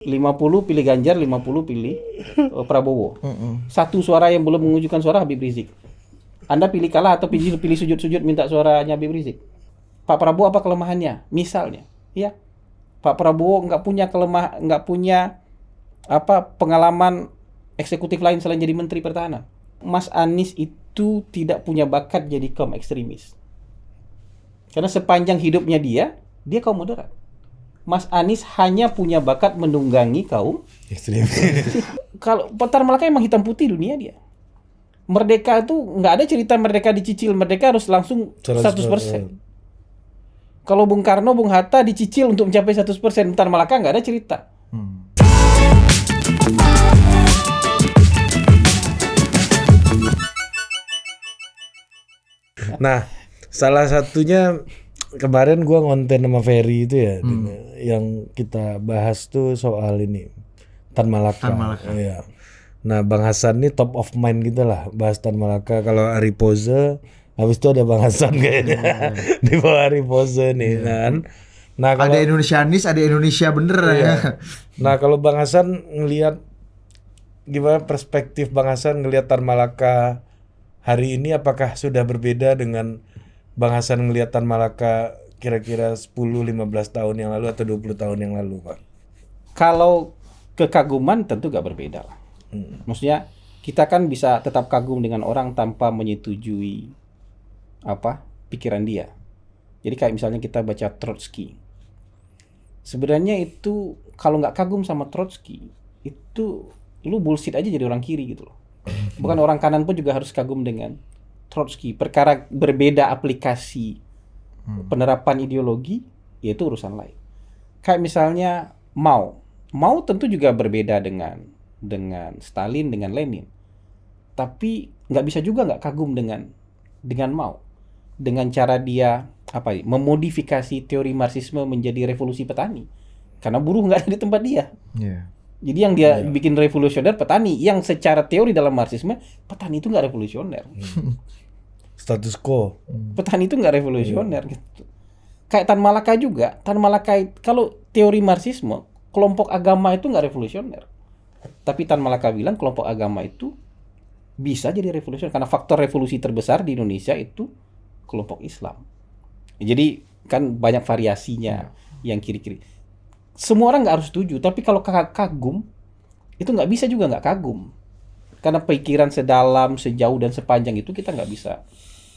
50 pilih Ganjar, 50 pilih Prabowo. Satu suara yang belum mengajukan suara Habib Rizik. Anda pilih kalah atau pilih sujud-sujud minta suaranya Habib Rizik? Pak Prabowo apa kelemahannya? Misalnya, ya. Pak Prabowo nggak punya pengalaman eksekutif lain selain jadi Menteri Pertahanan. Mas Anies itu tidak punya bakat jadi kaum ekstremis. Karena sepanjang hidupnya dia kaum moderat. Mas Anies hanya punya bakat menunggangi kaum ekstremis. Kalau Petar Malaka emang hitam putih dunia dia. Merdeka itu nggak ada cerita merdeka dicicil, merdeka harus langsung 100%. Kalau Bung Karno, Bung Hatta dicicil untuk mencapai 100%, Petar Malaka nggak ada cerita. Nah, salah satunya kemarin gua ngonten sama Ferry itu ya, yang kita bahas tuh soal ini Tan Malaka. Iya. Nah, Bang Hasan ini top of mind gitu lah, bahas Tan Malaka. Kalau Ari Pose, habis itu ada Bang Hasan kayaknya di bawah Ari Pose nih kan. Nah, kalau ada Indonesianis, ada Indonesia bener ya. Nah, kalau Bang Hasan ngelihat gimana perspektif Bang Hasan ngelihat Tan Malaka hari ini, apakah sudah berbeda dengan Bang Hasan ngelihat Tan Malaka kira-kira 10-15 tahun yang lalu atau 20 tahun yang lalu, Pak? Kalau kekaguman tentu gak berbeda lah. Maksudnya kita kan bisa tetap kagum dengan orang tanpa menyetujui pikiran dia. Jadi kayak misalnya kita baca Trotsky. Sebenarnya itu kalau nggak kagum sama Trotsky, itu lu bullshit aja jadi orang kiri gitu loh. Bukan orang kanan pun juga harus kagum dengan Trotsky. Perkara berbeda aplikasi penerapan ideologi, yaitu urusan lain. Kayak misalnya Mao tentu juga berbeda dengan Stalin, dengan Lenin. Tapi nggak bisa juga nggak kagum dengan Mao. Dengan cara dia memodifikasi teori Marxisme menjadi revolusi petani. Karena buruh nggak ada di tempat dia. Jadi yang dia bikin revolusioner petani, yang secara teori dalam Marxisme petani itu nggak revolusioner. Status quo. Petani itu nggak revolusioner gitu. Kayak Tan Malaka juga. Tan Malaka kalau teori Marxisme, kelompok agama itu nggak revolusioner. Tapi Tan Malaka bilang kelompok agama itu bisa jadi revolusioner karena faktor revolusi terbesar di Indonesia itu kelompok Islam. Jadi kan banyak variasinya yang kiri-kiri. Semua orang nggak harus setuju, tapi kalau kagum itu nggak bisa juga nggak kagum. Karena pikiran sedalam, sejauh dan sepanjang itu kita nggak bisa.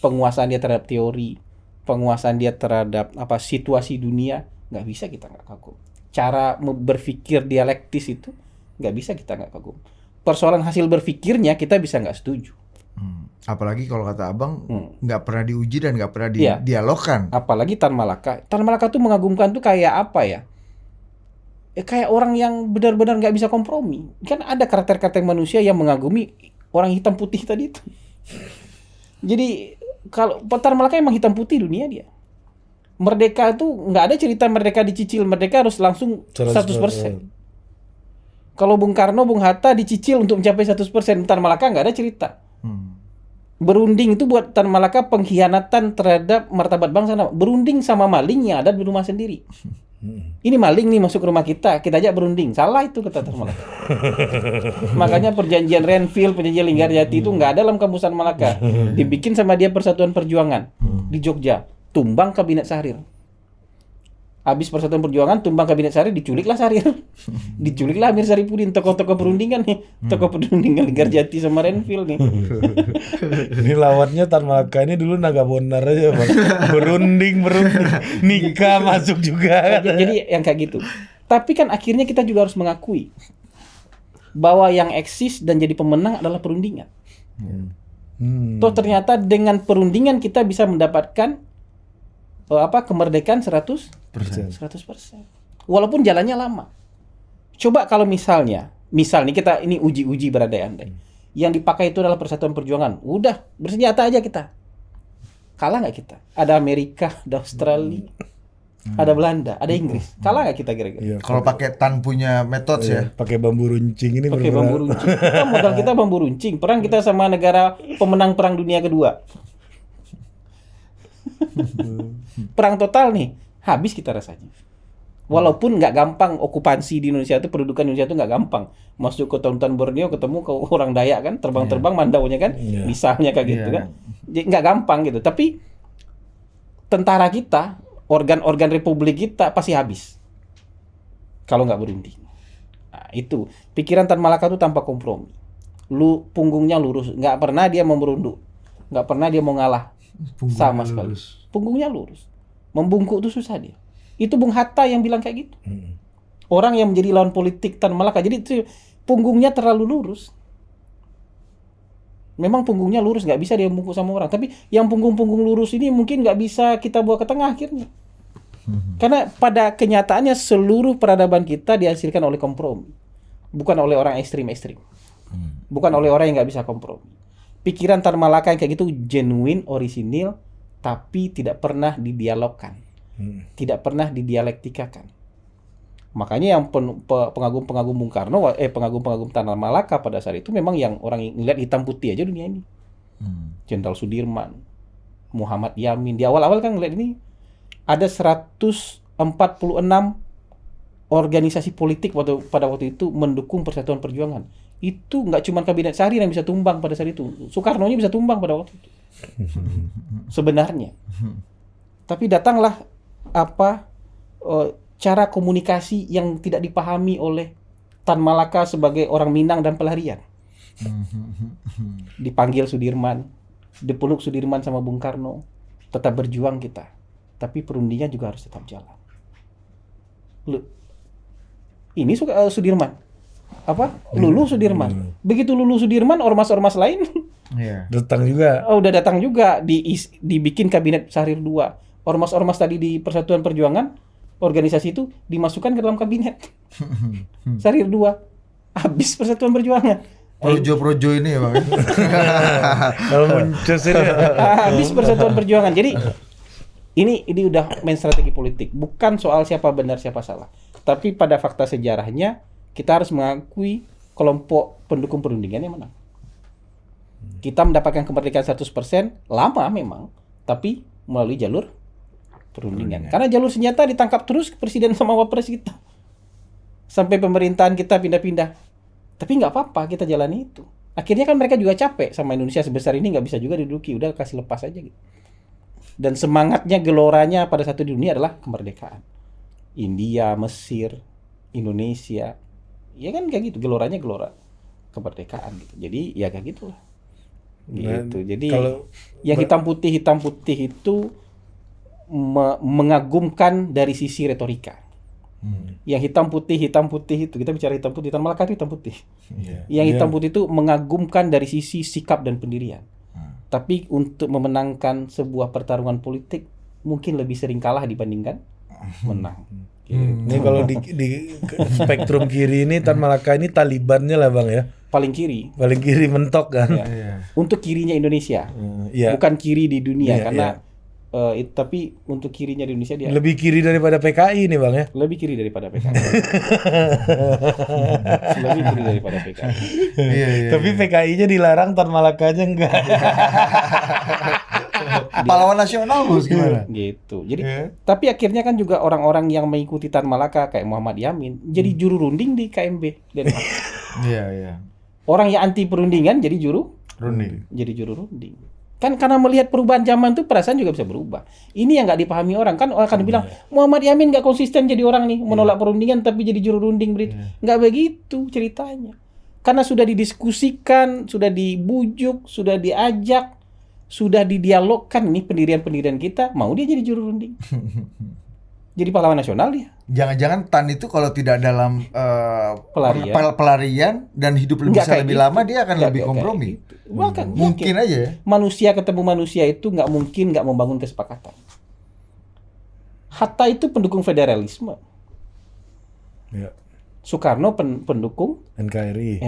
Penguasaan dia terhadap teori, penguasaan dia terhadap situasi dunia, nggak bisa kita nggak kagum. Cara berpikir dialektis itu nggak bisa kita nggak kagum. Persoalan hasil berpikirnya kita bisa nggak setuju. Apalagi kalau kata abang nggak pernah diuji dan nggak pernah dialogkan. Apalagi Tan Malaka. Tan Malaka tuh mengagumkan tuh kayak apa ya? Kayak orang yang benar-benar nggak bisa kompromi. Kan ada karakter-karakter manusia yang mengagumi orang hitam putih tadi itu. Jadi kalau Tan Malaka emang hitam putih dunia dia. Merdeka itu nggak ada cerita merdeka dicicil, merdeka harus langsung 100%. Kalau Bung Karno, Bung Hatta dicicil untuk mencapai 100%, Tan Malaka nggak ada cerita. Berunding itu buat Tan Malaka pengkhianatan terhadap martabat bangsa. Berunding sama maling yang ada di rumah sendiri. Ini maling nih masuk ke rumah kita ajak berunding. Salah itu kata Tan Malaka. Makanya perjanjian Renville, perjanjian Linggarjati itu nggak ada dalam kamusan Malaka. Dibikin sama dia Persatuan Perjuangan di Jogja. Tumbang Kabinet Syahrir. Habis Persatuan Perjuangan, tumbang Kabinet Syahrir, diculiklah Syahrir. Diculiklah Amir Saripudin, tokoh-tokoh perundingan nih. Tokoh perundingan Linggarjati sama Renville nih. Ini lawannya Tan Malaka ini dulu naga bonar aja, Bang. Berunding. Nikah masuk juga. Jadi yang kayak gitu. Tapi kan akhirnya kita juga harus mengakui bahwa yang eksis dan jadi pemenang adalah perundingan. Toh ternyata dengan perundingan kita bisa mendapatkan kemerdekaan 100%. Walaupun jalannya lama. Coba kalau misalnya kita ini uji berandai-andai. Yang dipakai itu adalah Persatuan Perjuangan. Udah, bersenjata aja kita. Kalah nggak kita? Ada Amerika, ada Australia, ada Belanda, ada Inggris. Kalah nggak kita kira-kira? Iya, kalau pakai Tan punya metode ya. Pakai bambu runcing ini. Pakai bambu runcing. Modal kita bambu runcing. Perang kita sama negara pemenang Perang Dunia Kedua. Perang total nih, habis kita rasanya. Walaupun nggak gampang okupansi di Indonesia itu, pendudukan Indonesia itu nggak gampang. Masuk ke Tonton Borneo ketemu ke orang Dayak kan, terbang-terbang mandaunya kan, misalnya kayak gitu kan. Jadi nggak gampang gitu. Tapi tentara kita, organ-organ republik kita pasti habis kalau nggak berunding. Nah, itu pikiran Tan Malaka itu tanpa kompromi. Punggungnya lurus, nggak pernah dia mau merunduk, nggak pernah dia mau ngalah sama sekali. Punggungnya lurus. Membungkuk itu susah dia. Itu Bung Hatta yang bilang kayak gitu. Orang yang menjadi lawan politik Tan Malaka. Jadi itu punggungnya terlalu lurus. Memang punggungnya lurus, nggak bisa dia membungkuk sama orang. Tapi yang punggung-punggung lurus ini mungkin nggak bisa kita bawa ke tengah akhirnya. Karena pada kenyataannya seluruh peradaban kita dihasilkan oleh kompromi. Bukan oleh orang ekstrim-ekstrim. Bukan oleh orang yang nggak bisa kompromi. Pikiran Tan Malaka yang kayak gitu genuine, orisinil, tapi tidak pernah didialogkan. Tidak pernah didialektikakan. Makanya yang pengagum-pengagum Bung Karno, pengagum-pengagum Tan Malaka pada saat itu memang yang orang ngeliat hitam putih aja dunia ini. Jenderal Sudirman, Muhammad Yamin. Di awal-awal kan ngeliat ini ada 146 organisasi politik pada waktu itu mendukung Persatuan Perjuangan. Itu nggak cuma kabinet Sahri yang bisa tumbang pada saat itu. Soekarno-nya bisa tumbang pada waktu itu. Sebenarnya. Tapi datanglah cara komunikasi yang tidak dipahami oleh Tan Malaka sebagai orang Minang dan pelarian. Dipanggil Sudirman, dipeluk Sudirman sama Bung Karno, tetap berjuang kita. Tapi perundingan juga harus tetap jalan. Ini Sudirman. Lulu Sudirman. Begitu Lulu Sudirman, ormas-ormas lain datang juga. Udah datang juga, dibikin kabinet Sahrir II. Ormas-ormas tadi di Persatuan Perjuangan, organisasi itu dimasukkan ke dalam kabinet Sahrir II. Habis Persatuan Perjuangan. Projo-projo ini ya Bang. Kalau muncul habis Persatuan Perjuangan. Jadi ini udah main strategi politik. Bukan soal siapa benar siapa salah. Tapi pada fakta sejarahnya kita harus mengakui kelompok pendukung perundingan yang menang. Kita mendapatkan kemerdekaan 100% lama memang, tapi melalui jalur perundingan. Karena jalur senjata ditangkap terus presiden sama wapres kita. Sampai pemerintahan kita pindah-pindah. Tapi nggak apa-apa, kita jalani itu. Akhirnya kan mereka juga capek sama Indonesia sebesar ini, nggak bisa juga diduduki. Udah kasih lepas aja gitu. Dan semangatnya, geloranya pada satu dunia adalah kemerdekaan. India, Mesir, Indonesia. Ya kan kayak gitu, geloranya gelora kemerdekaan gitu. Jadi ya kayak gitulah. Gitu. Jadi yang hitam putih itu mengagumkan dari sisi retorika. Yang hitam putih itu kita bicara hitam putih, Tan Malaka itu hitam putih. Yang hitam putih itu mengagumkan dari sisi sikap dan pendirian. Tapi untuk memenangkan sebuah pertarungan politik mungkin lebih sering kalah dibandingkan menang. Ini kalau di spektrum kiri ini Tan Malaka ini Talibannya lah Bang ya. Paling kiri mentok kan. Untuk kirinya Indonesia. Bukan kiri di dunia karena tapi untuk kirinya di Indonesia dia lebih kiri daripada PKI nih Bang ya. Lebih kiri daripada PKI. Lebih kiri daripada PKI. Tapi PKI-nya dilarang, Tan Malakanya enggak. Pahlawan nasional bos gimana? Gitu. Jadi tapi akhirnya kan juga orang-orang yang mengikuti Tan Malaka kayak Muhammad Yamin jadi juru runding di KMB Denmark. Orang yang anti perundingan jadi juru runding. Kan karena melihat perubahan zaman tuh perasaan juga bisa berubah. Ini yang nggak dipahami orang. Kan orang akan bilang Muhammad Yamin nggak konsisten jadi orang nih, menolak perundingan tapi jadi juru runding berit. Nggak begitu ceritanya. Karena sudah didiskusikan, sudah dibujuk, sudah diajak, sudah didialogkan nih pendirian-pendirian kita, mau dia jadi juru runding. Jadi pahlawan nasional dia. Jangan-jangan Tan itu kalau tidak dalam pelarian dan hidup lebih lama dia akan lebih kompromi. Bahkan mungkin aja. Manusia ketemu manusia itu nggak mungkin nggak membangun kesepakatan. Hatta itu pendukung federalisme. Soekarno pendukung NKRI.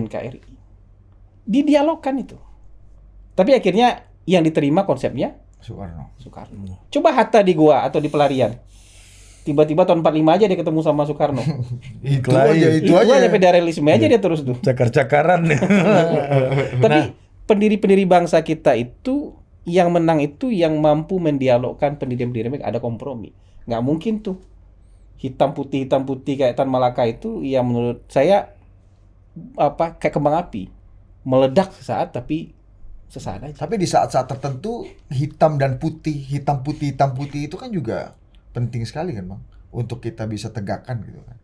Didialogkan itu. Tapi akhirnya yang diterima konsepnya Soekarno. Coba Hatta di gua atau di pelarian. Tiba-tiba tahun 45 aja dia ketemu sama Soekarno. itu aja federalisme aja dia terus tuh. Cakar-cakaran. Tapi pendiri-pendiri bangsa kita itu yang menang itu yang mampu mendialogkan pendiri-pendiri mereka, ada kompromi. Nggak mungkin tuh hitam putih kayak Tan Malaka itu, ya menurut saya kayak kembang api, meledak sesaat tapi sesaat aja. Tapi di saat-saat tertentu hitam putih itu kan juga penting sekali kan Bang, untuk kita bisa tegakkan gitu kan.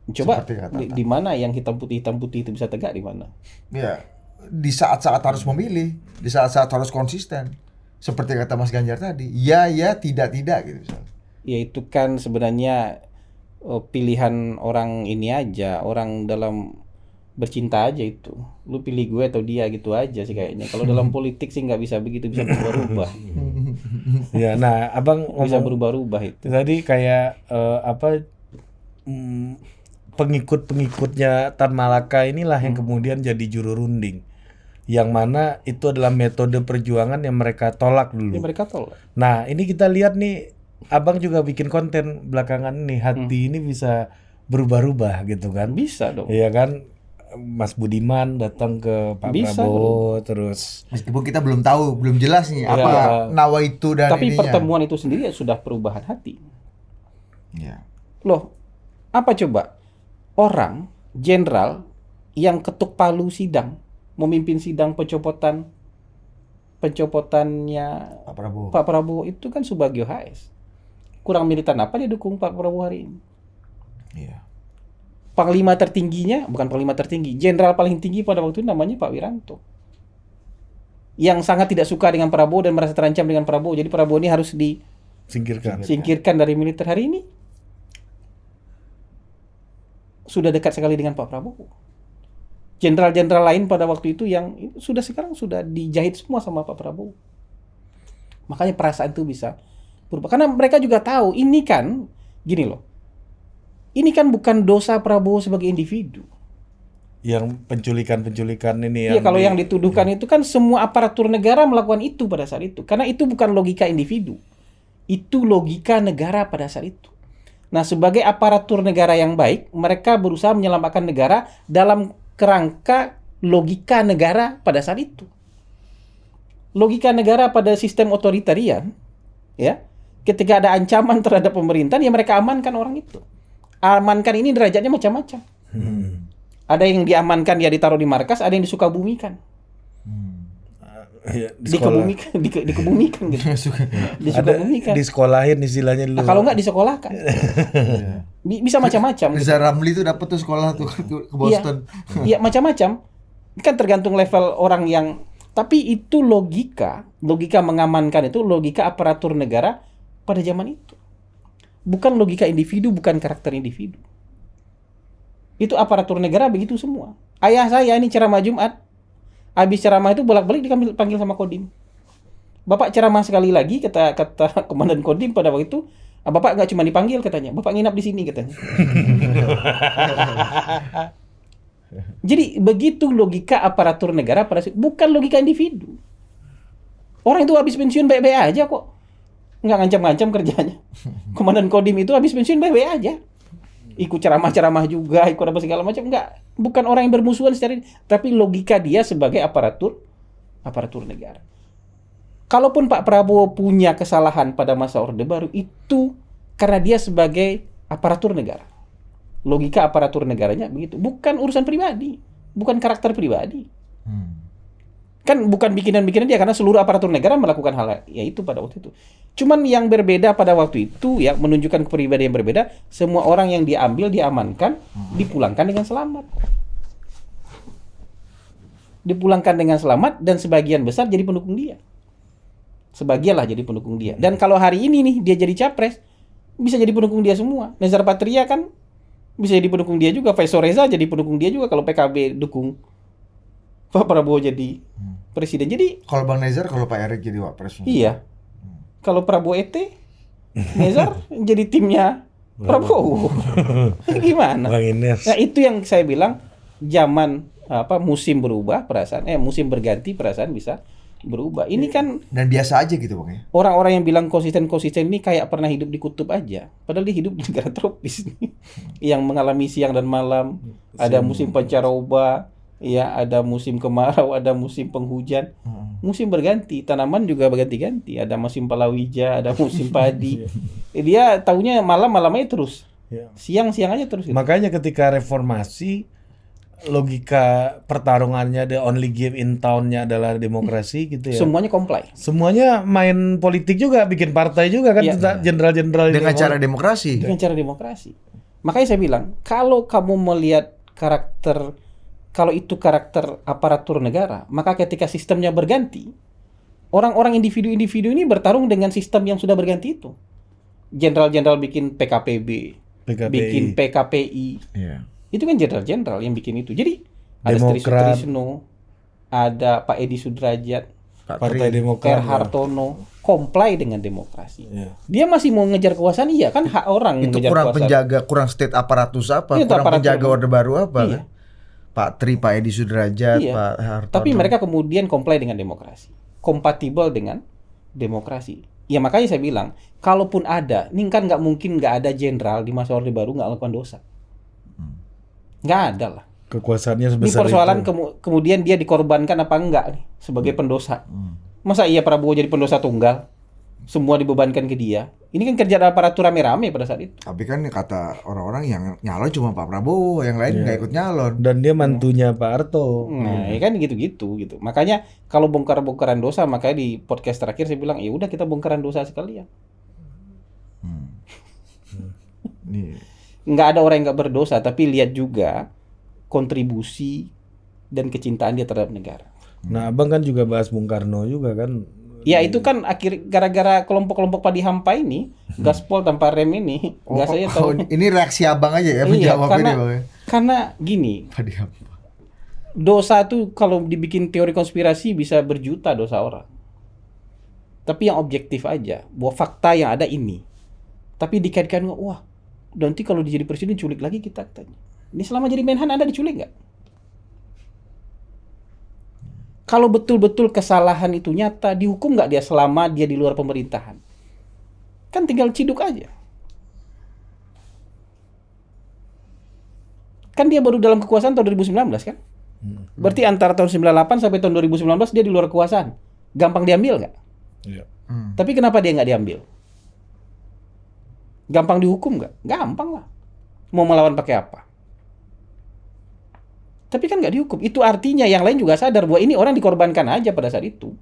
Coba di mana yang hitam putih itu bisa tegak di mana? Ya, di saat-saat harus memilih, di saat-saat harus konsisten. Seperti kata Mas Ganjar tadi, ya tidak gitu misalnya. Ya itu kan sebenarnya pilihan orang ini aja, orang dalam bercinta aja itu. Lu pilih gue atau dia gitu aja sih kayaknya. Kalau dalam politik sih nggak bisa begitu, bisa berubah-ubah. Ya, nah Abang Bisa ngomong berubah-ubah itu. tadi kayak pengikut-pengikutnya Tan Malaka inilah yang kemudian jadi juru runding. Yang mana itu adalah metode perjuangan yang mereka tolak dulu. Ya, mereka tolak. Nah, ini kita lihat nih, Abang juga bikin konten belakangan nih, hati ini bisa berubah-ubah gitu kan. Bisa dong. Iya kan, Mas Budiman datang ke Pak Bisa Prabowo terus. Meskipun kita belum tahu, belum jelas nih Ya. apa nawa itu dan Tapi ininya. pertemuan itu sendiri sudah perubahan hati. Ya. Loh, apa coba? Orang jenderal yang ketuk palu sidang, memimpin sidang pencopotannya Pak Prabowo itu kan Subagio HS. Kurang militan apa dia dukung Pak Prabowo hari ini? Iya. Panglima tertingginya, bukan panglima tertinggi, jenderal paling tinggi pada waktu itu namanya Pak Wiranto. Yang sangat tidak suka dengan Prabowo dan merasa terancam dengan Prabowo. Jadi Prabowo ini harus disingkirkan dari militer. Hari ini sudah dekat sekali dengan Pak Prabowo. Jenderal-jenderal lain pada waktu itu yang sekarang sudah dijahit semua sama Pak Prabowo. Makanya perasaan itu bisa berubah. Karena mereka juga tahu ini kan gini loh. Ini kan bukan dosa Prabowo sebagai individu. Yang penculikan ini. Iya, kalau yang dituduhkan itu kan semua aparatur negara melakukan itu pada saat itu. Karena itu bukan logika individu. Itu logika negara pada saat itu. Nah, sebagai aparatur negara yang baik, mereka berusaha menyelamatkan negara dalam kerangka logika negara pada saat itu. Logika negara pada sistem otoritarian, ya, ketika ada ancaman terhadap pemerintahan, ya mereka amankan orang itu. Amankan ini derajatnya macam-macam. Ada yang diamankan, ya ditaruh di markas, ada yang disukabumikan. Ya, dikebumikan gitu. Disukabumikan. Disekolahin istilahnya dulu. Nah, kalau nggak disekolahkan. Bisa macam-macam. Riza Ramli tuh dapat tuh sekolah tuh ke Boston. Iya, macam-macam. Kan tergantung level orang yang, tapi itu logika mengamankan itu logika aparatur negara pada zaman itu. Bukan logika individu, bukan karakter individu. Itu aparatur negara begitu semua. Ayah saya ini ceramah Jumat, habis ceramah itu bolak-balik dipanggil sama Kodim. Bapak ceramah sekali lagi, kata Komandan Kodim pada waktu itu, Bapak nggak cuma dipanggil katanya, Bapak nginap di sini katanya. Jadi begitu logika aparatur negara bukan logika individu. Orang itu habis pensiun baik-baik aja kok. Nggak ngancam-ngancam kerjanya. Komandan Kodim itu habis pensiun baik-baik aja. Ikut ceramah-ceramah juga, ikut apa segala macam. Enggak, bukan orang yang bermusuhan secara ini, tapi logika dia sebagai aparatur negara. Kalaupun Pak Prabowo punya kesalahan pada masa Orde Baru, itu karena dia sebagai aparatur negara. Logika aparatur negaranya begitu, bukan urusan pribadi, bukan karakter pribadi. Kan bukan bikinan-bikinan dia, karena seluruh aparatur negara melakukan hal ya itu pada waktu itu. Cuman yang berbeda pada waktu itu ya, menunjukkan kepribadian yang berbeda, semua orang yang diambil, diamankan, dipulangkan dengan selamat. Dipulangkan dengan selamat dan sebagian besar jadi pendukung dia. Sebagian lah jadi pendukung dia. Dan kalau hari ini nih dia jadi capres, bisa jadi pendukung dia semua. Nezar Patria kan bisa jadi pendukung dia juga, Faisal Reza jadi pendukung dia juga kalau PKB dukung Pak Prabowo jadi presiden. Jadi kalau Bang Nezar, kalau Pak Erick jadi wapres. Iya. Kalau Prabowo Nezar jadi timnya Prabowo. Gimana? Nah, itu yang saya bilang zaman musim berubah perasaan, musim berganti perasaan bisa berubah. Ini kan dan biasa aja gitu Bang ya. Orang-orang yang bilang konsisten ini kayak pernah hidup di kutub aja. Padahal dia hidup di negara tropis yang mengalami siang dan malam, ada musim pancaroba, ya, ada musim kemarau, ada musim penghujan. Musim berganti, tanaman juga berganti-ganti. Ada musim palawija, ada musim padi. Dia taunya malamnya terus. Ya. Siang-siang aja terus gitu. Makanya ketika reformasi, logika pertarungannya the only game in town-nya adalah demokrasi gitu ya. Semuanya comply. Semuanya main politik juga, bikin partai juga kan, Iya. jenderal-jenderal ini. Dengan cara demokrasi. Dengan cara demokrasi. Makanya saya bilang, kalau kamu melihat karakter, kalau itu karakter aparatur negara, maka ketika sistemnya berganti, orang-orang individu-individu ini bertarung dengan sistem yang sudah berganti itu. Jenderal-jenderal bikin PKPB, PKPI. bikin PKPI. Iya. Itu kan jenderal-jenderal yang bikin itu. Jadi ada Demokrat. Trisno, ada Pak Edi Sudrajat, Partai R. Demokrat. Hartono, comply dengan demokrasi. Ya. Dia masih mau ngejar kekuasaan, iya kan hak orang Itu mengejar kurang kekuasaan. penjaga, kurang state aparatus apa? Iya, Kurang aparatur. penjaga orde baru apa? Iya. Pak Tri, Pak Edi Sudrajat, Iya. Pak Hartono. Tapi mereka kemudian comply dengan demokrasi, kompatibel dengan demokrasi. Ya makanya saya bilang, kalaupun ada, ini kan nggak mungkin nggak ada jenderal di masa orde baru nggak melakukan dosa. Nggak ada lah. Kekuasaannya Ini sebesar persoalan itu. kemudian dia dikorbankan apa enggak nih sebagai pendosa. Masa iya Prabowo jadi pendosa tunggal? Semua dibebankan ke dia. Ini kan kerja aparatur rame-rame pada saat itu. Tapi kan kata orang-orang yang nyalon cuma Pak Prabowo, yang lain nggak ikut nyalon. Dan dia mantunya Pak Harto. Nah, ya kan gitu-gitu gitu. Makanya kalau bongkar-bongkaran dosa, makanya di podcast terakhir saya bilang, ya udah kita bongkaran dosa sekalian. Nih. Nggak ada orang yang nggak berdosa, tapi lihat juga kontribusi dan kecintaan dia terhadap negara. Nah, abang kan juga bahas Bung Karno juga kan. Ya itu kan gara-gara kelompok-kelompok padi hampa ini, gaspol tanpa rem ini, nggak saya tahu. Ini reaksi abang aja ya Iya, menjawab karena, ini, Bang. karena gini, Padi apa? dosa tuh kalau dibikin teori konspirasi bisa berjuta dosa orang. Tapi yang objektif aja, bahwa fakta yang ada ini. Tapi dikaitkan, wah, nanti kalau dia jadi presiden culik lagi kita katanya. Ini selama jadi Menhan Anda diculik nggak? Kalau betul-betul kesalahan itu nyata, dihukum nggak dia selama dia di luar pemerintahan? Kan tinggal ciduk aja. Kan dia baru dalam kekuasaan tahun 2019 kan? Berarti antara tahun 98 sampai tahun 2019 dia di luar kekuasaan. Gampang diambil nggak? Iya. Tapi kenapa dia nggak diambil? Gampang dihukum nggak? Gampang lah. Mau melawan pakai apa? Tapi kan nggak dihukum. Itu artinya yang lain juga sadar bahwa ini orang dikorbankan aja pada saat itu.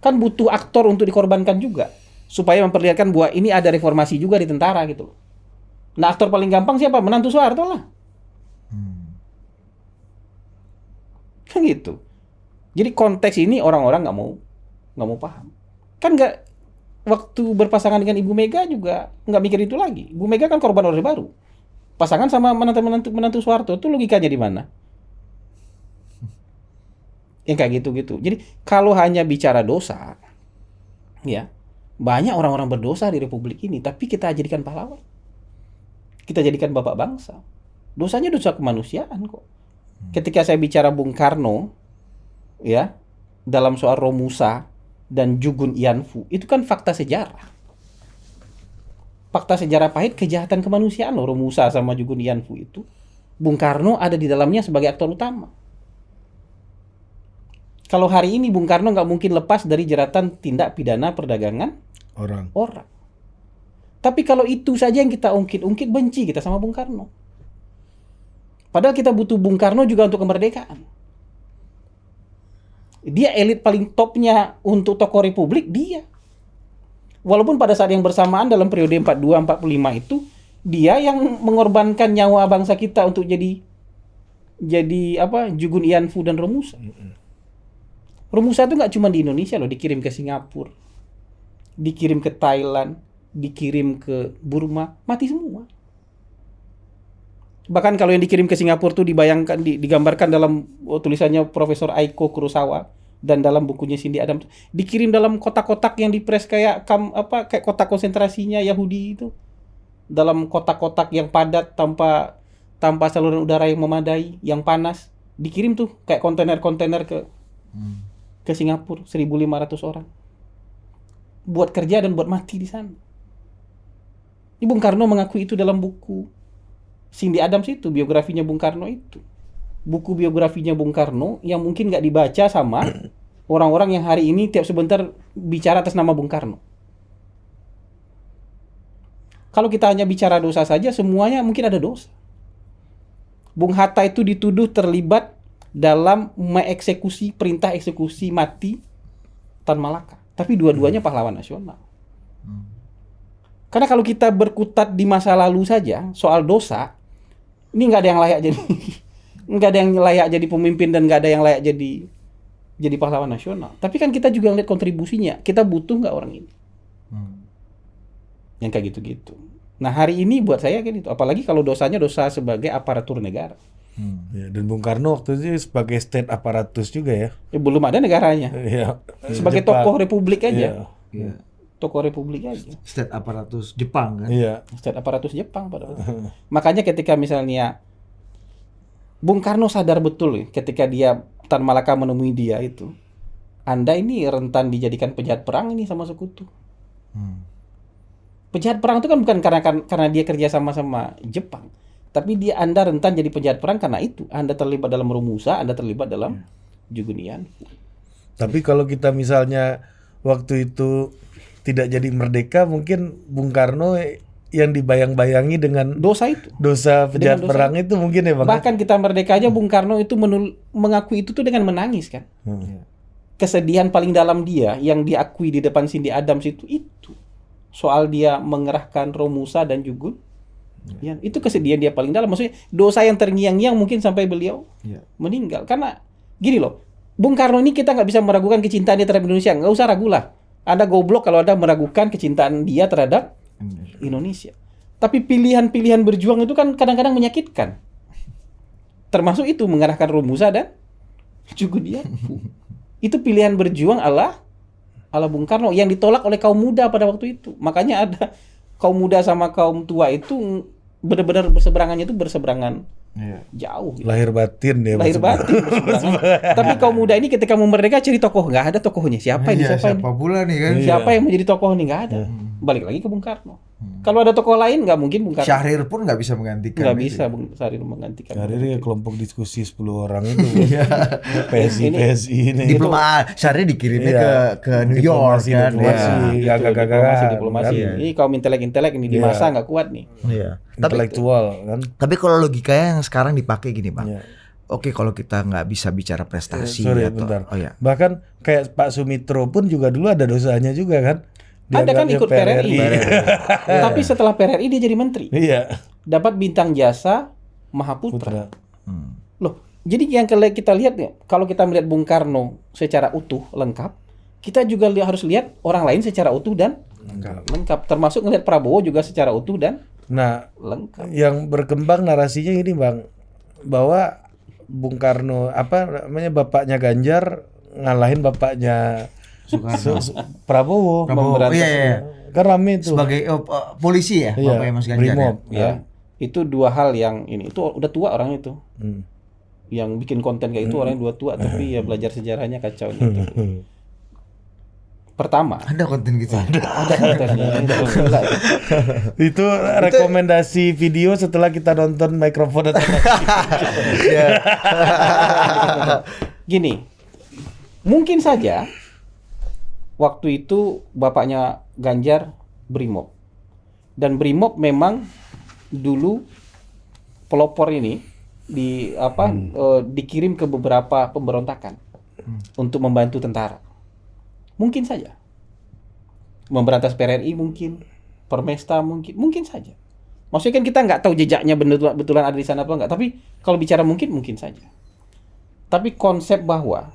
Kan butuh aktor untuk dikorbankan juga. Supaya memperlihatkan bahwa ini ada reformasi juga di tentara gitu. Nah aktor paling gampang siapa? Menantu Soeharto lah. Kan gitu. Jadi konteks ini orang-orang nggak mau paham. Kan nggak, waktu berpasangan dengan Ibu Mega juga nggak mikir itu lagi. Ibu Mega kan korban orde baru. Pasangan sama menantu Soeharto itu logikanya di mana? Yang kayak gitu-gitu. Jadi kalau hanya bicara dosa, ya banyak orang-orang berdosa di Republik ini, tapi kita jadikan pahlawan. Kita jadikan bapak bangsa. Dosanya dosa kemanusiaan kok. Ketika saya bicara Bung Karno, ya dalam soal Romusa dan Jugun Ianfu, itu kan fakta sejarah. Fakta sejarah pahit kejahatan kemanusiaan loh Romusa sama Jugun Ianfu itu. Bung Karno ada di dalamnya sebagai aktor utama. Kalau hari ini Bung Karno nggak mungkin lepas dari jeratan tindak pidana perdagangan Orang. Tapi kalau itu saja yang kita ungkit-ungkit, benci kita sama Bung Karno. Padahal kita butuh Bung Karno juga untuk kemerdekaan. Dia elit paling topnya untuk tokoh Republik, dia. Walaupun pada saat yang bersamaan dalam periode 42-45 itu, dia yang mengorbankan nyawa bangsa kita untuk jadi apa? Jugun Ianfu dan Romusa. Romusa itu nggak cuma di Indonesia loh, dikirim ke Singapura, dikirim ke Thailand, dikirim ke Burma, mati semua. Bahkan kalau yang dikirim ke Singapura tuh dibayangkan, digambarkan dalam tulisannya Profesor Aiko Kurosawa dan dalam bukunya Cindy Adams, dikirim dalam kotak-kotak yang dipres kayak kayak kotak konsentrasinya Yahudi itu, dalam kotak-kotak yang padat tanpa saluran udara yang memadai, yang panas, dikirim tuh kayak kontainer-kontainer ke Singapura, 1.500 orang. Buat kerja dan buat mati di sana. Bung Karno mengakui itu dalam buku Cindy Adams itu, biografinya Bung Karno itu. Buku biografinya Bung Karno yang mungkin nggak dibaca sama orang-orang yang hari ini tiap sebentar bicara atas nama Bung Karno. Kalau kita hanya bicara dosa saja, semuanya mungkin ada dosa. Bung Hatta itu dituduh terlibat dalam mengeksekusi perintah eksekusi mati Tan Malaka. Tapi dua-duanya pahlawan nasional. Karena kalau kita berkutat di masa lalu saja soal dosa, ini nggak ada yang layak jadi nggak ada yang layak jadi pemimpin dan nggak ada yang layak jadi pahlawan nasional. Tapi kan kita juga ngeliat kontribusinya. Kita butuh nggak orang ini? Yang kayak gitu-gitu. Nah hari ini buat saya kan itu. Apalagi kalau dosanya dosa sebagai aparatur negara. Ya, dan Bung Karno waktu itu sebagai state aparatus juga ya. Belum ada negaranya. Iya. Sebagai Jepang. tokoh republik aja. Iya. Tokoh republik aja. State aparatus Jepang kan. Iya. State aparatus Jepang pada waktu itu. Makanya ketika misalnya Bung Karno sadar betul ketika dia Tan Malaka menemui dia itu, Anda ini rentan dijadikan penjahat perang ini sama sekutu. Penjahat perang itu kan bukan karena dia kerja sama Jepang, tapi Anda rentan jadi penjahat perang karena itu. Anda terlibat dalam Romusa, Anda terlibat dalam Jugunian. Tapi kalau kita misalnya waktu itu tidak jadi merdeka, mungkin Bung Karno yang dibayang-bayangi dengan Dosa itu. dosa penjahat Dengan dosa perang itu mungkin ya Bang. Bahkan kita merdeka aja Bung Karno itu mengakui itu tuh dengan menangis kan. Kesedihan paling dalam dia yang diakui di depan Cindy Adams itu soal dia mengerahkan Romusa dan Jugun. Ya, itu kesedihan dia paling dalam. Maksudnya dosa yang terngiang-ngiang mungkin sampai beliau meninggal. Karena gini loh, Bung Karno ini kita nggak bisa meragukan kecintaan dia terhadap Indonesia. Nggak usah ragu lah. Anda goblok kalau Anda meragukan kecintaan dia terhadap Indonesia. Tapi pilihan-pilihan berjuang itu kan kadang-kadang menyakitkan. Termasuk itu mengarahkan Romusa dan Jugun. Itu pilihan berjuang ala Bung Karno yang ditolak oleh kaum muda pada waktu itu. Makanya ada kaum muda sama kaum tua itu benar-benar berseberangan jauh. Lahir batin ya. Lahir batin berseberangan. Tapi kaum muda ini ketika mau merdeka cari tokoh, nggak ada tokohnya. Siapa ini? Siapa pula nih kan? Siapa yang menjadi tokoh nih? Nggak ada. Balik lagi ke Bung Karno. Kalau ada tokoh lain nggak mungkin Bung Karno. Syahrir pun nggak bisa menggantikan. Nggak bisa Bung Syahrir menggantikan. Syahrir ya kelompok diskusi 10 orang itu. PSI ini. Syahrir dikirimnya ke New York kan. Diplomasi. Ini kaum intelek-intelek ini di masa nggak kuat nih. Iya. Intelektual kan. Tapi kalau logikanya yang sekarang dipakai gini Bang. Iya. Oke, kalau kita nggak bisa bicara prestasi bentar. Oh ya. Bahkan kayak Pak Sumitro pun juga dulu ada dosanya juga kan. Ada kan ikut PRRI. Tapi setelah PRRI dia jadi menteri. Iya. Dapat bintang jasa Mahaputra. Loh, jadi yang kita lihat nih, kalau kita melihat Bung Karno secara utuh, lengkap, kita juga harus lihat orang lain secara utuh dan lengkap. Termasuk ngelihat Prabowo juga secara utuh dan lengkap. Yang berkembang narasinya ini Bang, bahwa Bung Karno bapaknya Ganjar ngalahin bapaknya Prabowo. Iya. Kan rame itu. Sebagai polisi ya, iya, bapaknya Mas Ganjar. Brimob, ya. Itu dua hal yang ini. Itu udah tua orang itu. Yang bikin konten kayak itu orang yang tua tapi ya belajar sejarahnya kacau gitu. Pertama, ada konten gitu. ada kontennya. Itu rekomendasi video setelah kita nonton mikrofon atau Gini, mungkin saja waktu itu bapaknya Ganjar Brimob. Dan Brimob memang dulu pelopor ini dikirim ke beberapa pemberontakan untuk membantu tentara. Mungkin saja. Memberantas PRRI mungkin, Permesta mungkin saja. Maksudnya kan kita nggak tahu jejaknya betulan ada di sana apa enggak. Tapi kalau bicara mungkin saja. Tapi konsep bahwa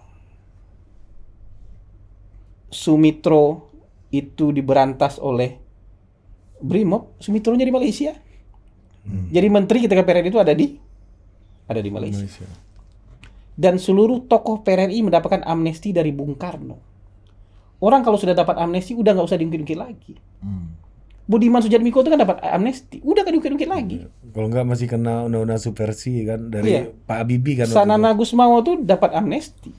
Sumitro itu diberantas oleh Brimob, Sumitronya di Malaysia. Jadi menteri ketika PRRI itu ada di Malaysia. Dan seluruh tokoh PRRI mendapatkan amnesti dari Bung Karno. Orang kalau sudah dapat amnesti udah nggak usah diungkit-ungkit lagi. Budiman Sujatmiko itu kan dapat amnesti, udah kan diungkit-ungkit lagi. Kalau nggak masih kena undang-undang subversi kan dari Pak Habibie kan. Sanana Gusmawo tuh dapat amnesti.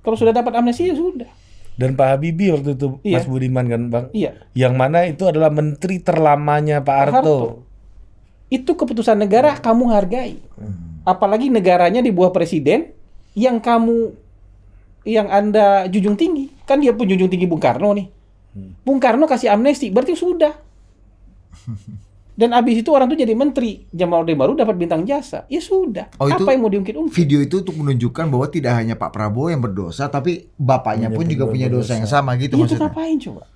Kalau sudah dapat amnesti ya sudah. Dan Pak Habibie waktu itu Mas Budiman kan Bang. Iya. Yang mana itu adalah menteri terlamanya Pak Harto. Itu keputusan negara kamu hargai. Apalagi negaranya di bawah presiden yang Anda junjung tinggi. Kan dia pun junjung tinggi Bung Karno nih. Bung Karno kasih amnesti, berarti sudah. Dan abis itu orang tuh jadi menteri, zaman Orde Baru dapat bintang jasa. Ya sudah. Oh, itu apa yang mau diungkit-ungkit? Video itu untuk menunjukkan bahwa tidak hanya Pak Prabowo yang berdosa, tapi bapaknya pun juga punya dosa yang sama gitu Itu maksudnya. ngapain coba?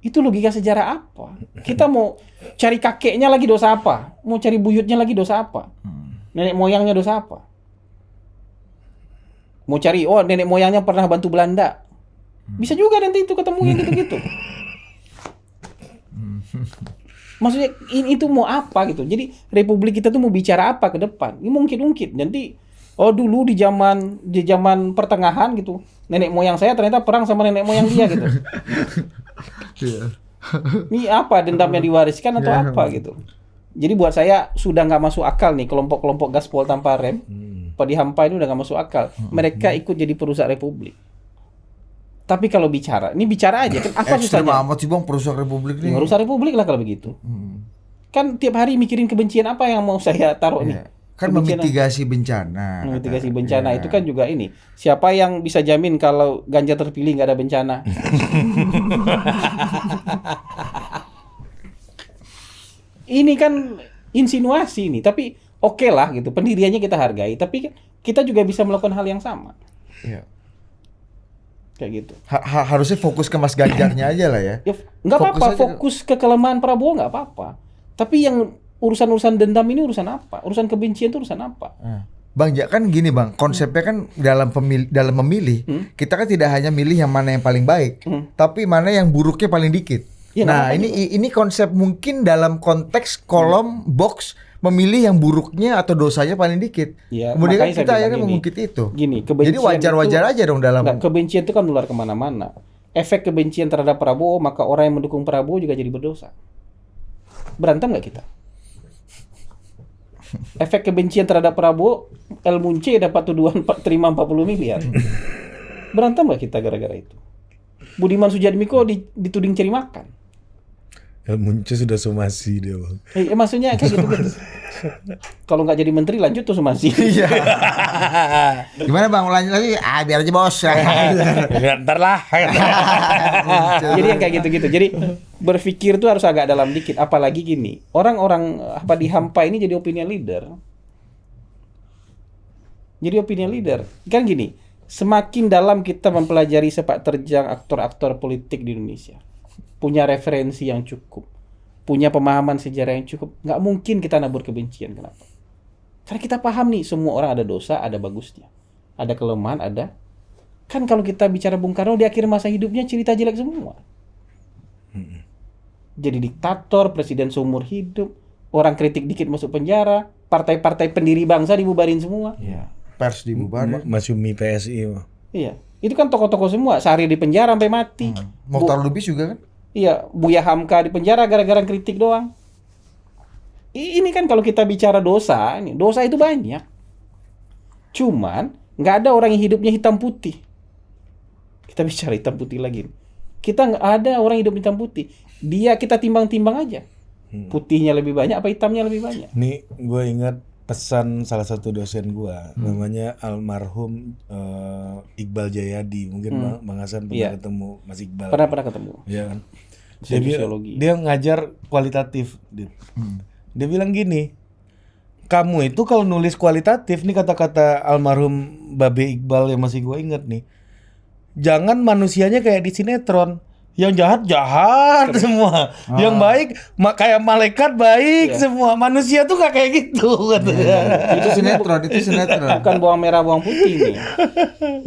Itu logika sejarah apa? Kita mau cari kakeknya lagi dosa apa? Mau cari buyutnya lagi dosa apa? Nenek moyangnya dosa apa? Mau cari, oh nenek moyangnya pernah bantu Belanda. Bisa juga nanti itu ketemu yang gitu-gitu. Maksudnya ini itu mau apa gitu. Jadi republik kita tuh mau bicara apa ke depan? Ini mungkin nanti dulu di zaman pertengahan gitu. Nenek moyang saya ternyata perang sama nenek moyang dia gitu. Ini apa dendamnya diwariskan atau apa gitu. Jadi buat saya sudah nggak masuk akal nih kelompok-kelompok gaspol tanpa rem. Pak Dihampa ini udah nggak masuk akal. Mereka ikut jadi perusak republik. Tapi kalau bicara, ini bicara aja kan apa Ekstrem susahnya? amat sih bang perusak republik nih. Merusak republik lah kalau begitu. Kan tiap hari mikirin kebencian apa yang mau saya taruh nih. Kan Kebencian- memitigasi bencana. Mitigasi bencana itu kan juga ini. Siapa yang bisa jamin kalau Ganjar terpilih nggak ada bencana? Ini kan insinuasi nih, tapi oke lah gitu. Pendiriannya kita hargai, tapi kita juga bisa melakukan hal yang sama. Iya. Kayak gitu. Harusnya fokus ke Mas Ganjarnya aja lah ya. Ya, nggak Fokus apa-apa, aja fokus ke kelemahan Prabowo nggak apa-apa. Tapi yang urusan-urusan dendam ini urusan apa? Urusan kebencian itu urusan apa? Bang, ya kan gini bang, konsepnya kan dalam memilih, kita kan tidak hanya milih yang mana yang paling baik, tapi mana yang buruknya paling dikit. Ya, Nah, nggak ini konsep mungkin dalam konteks kolom box memilih yang buruknya atau dosanya paling dikit. Ya, Kemudian kan makanya saya kita bilang akhirnya gini. mengungkit itu. Gini, kebencian Jadi wajar-wajar itu- aja dong dalam. Nggak, kebencian itu kan nular kemana-mana. Efek kebencian terhadap Prabowo, maka orang yang mendukung Prabowo juga jadi berdosa. Berantem nggak kita? Efek kebencian terhadap Prabowo, El Munce dapat tuduhan terima 40 miliar. Berantem nggak kita gara-gara itu? Budiman Sujatmiko dituding cari makan. El Munce sudah somasi dia bang. Maksudnya kayak gitu-gitu. Kalau nggak jadi menteri lanjut tuh somasi. Iya. Gimana bang? Lanjut lagi? Biar aja bos. Ya, ntar lah. Jadi yang kayak gitu-gitu. Jadi berpikir tuh harus agak dalam dikit. Apalagi gini, orang-orang apa Dihampa ini jadi opinion leader. Jadi opinion leader. Kan gini, semakin dalam kita mempelajari sepak terjang aktor-aktor politik di Indonesia, punya referensi yang cukup, punya pemahaman sejarah yang cukup, nggak mungkin kita nabur kebencian. Kenapa? Karena kita paham nih, semua orang ada dosa, ada bagusnya, ada kelemahan, ada. Kan kalau kita bicara Bung Karno di akhir masa hidupnya cerita jelek semua. Jadi diktator, presiden seumur hidup, orang kritik dikit masuk penjara, partai-partai pendiri bangsa dibubarin semua. Iya. Pers dibubarin. Masyumi PSI. Iya, itu kan tokoh-tokoh semua, Sahrir di penjara sampai mati. Mokhtar Lubis juga kan? Iya, Buya Hamka di penjara gara-gara kritik doang. Ini kan kalau kita bicara dosa, ini dosa itu banyak. Cuman nggak ada orang yang hidupnya hitam putih. Kita bicara hitam putih lagi. Kita nggak ada orang hidup hitam putih. Dia kita timbang-timbang aja. Putihnya lebih banyak apa hitamnya lebih banyak? Nih gue ingat pesan salah satu dosen gue, namanya almarhum Iqbal Jayadi. Mungkin Bang Hasan pernah Iya. ketemu Mas Iqbal. Pernah ketemu. Iya kan. Dosen sosiologi. Dia ngajar kualitatif. Dia bilang gini, kamu itu kalau nulis kualitatif, nih kata-kata almarhum Babe Iqbal yang masih gue ingat nih, jangan manusianya kayak di sinetron. Yang jahat semua, yang baik kayak malaikat baik semua. Manusia tuh gak kayak gitu katanya. Itu sinetron, itu sinetron. Bukan bawang merah bawang putih nih.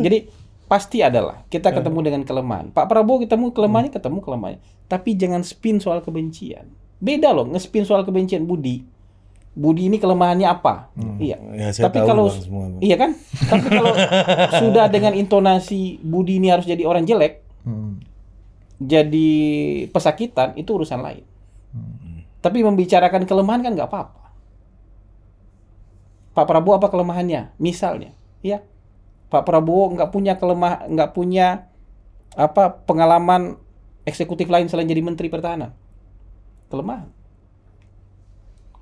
Jadi pasti adalah kita ketemu dengan kelemahan. Pak Prabowo ketemu kelemahannya. Tapi jangan spin soal kebencian. Beda loh, nge-spin soal kebencian Budi ini kelemahannya apa? Iya. Ya, saya Tapi tahu kalau Bang, semua, Bang. iya kan? Tapi kalau sudah dengan intonasi Budi ini harus jadi orang jelek, jadi pesakitan, itu urusan lain. Tapi membicarakan kelemahan kan nggak apa-apa. Pak Prabowo apa kelemahannya? Misalnya, ya Pak Prabowo nggak punya pengalaman eksekutif lain selain jadi Menteri Pertahanan. Kelemahan.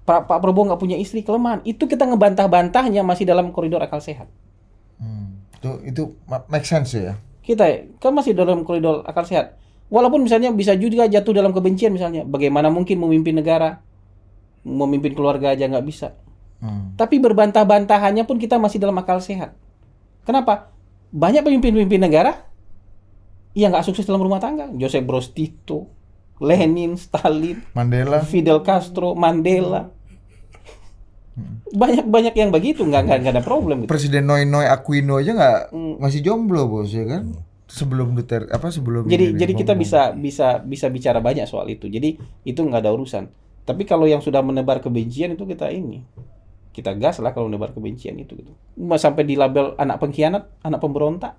Pak Prabowo nggak punya istri, kelemahan. Itu kita ngebantah-bantahnya masih dalam koridor akal sehat. Itu make sense ya. Kita kan masih dalam koridor akal sehat. Walaupun misalnya bisa juga jatuh dalam kebencian misalnya. Bagaimana mungkin memimpin negara, memimpin keluarga aja nggak bisa. Tapi berbantah-bantahannya pun kita masih dalam akal sehat. Kenapa? Banyak pemimpin-pemimpin negara yang nggak sukses dalam rumah tangga. Joseph Broz Tito, Lenin, Stalin, Mandela. Fidel Castro, Mandela. Banyak yang begitu, nggak ada problem gitu. Presiden Noy Aquino aja nggak masih jomblo bos ya kan? Sebelum Duterte sebelum Jadi kita bisa bicara banyak soal itu. Jadi itu nggak ada urusan. Tapi kalau yang sudah menebar kebencian itu kita gas lah kalau menebar kebencian itu gitu. Sampai dilabel anak pengkhianat, anak pemberontak.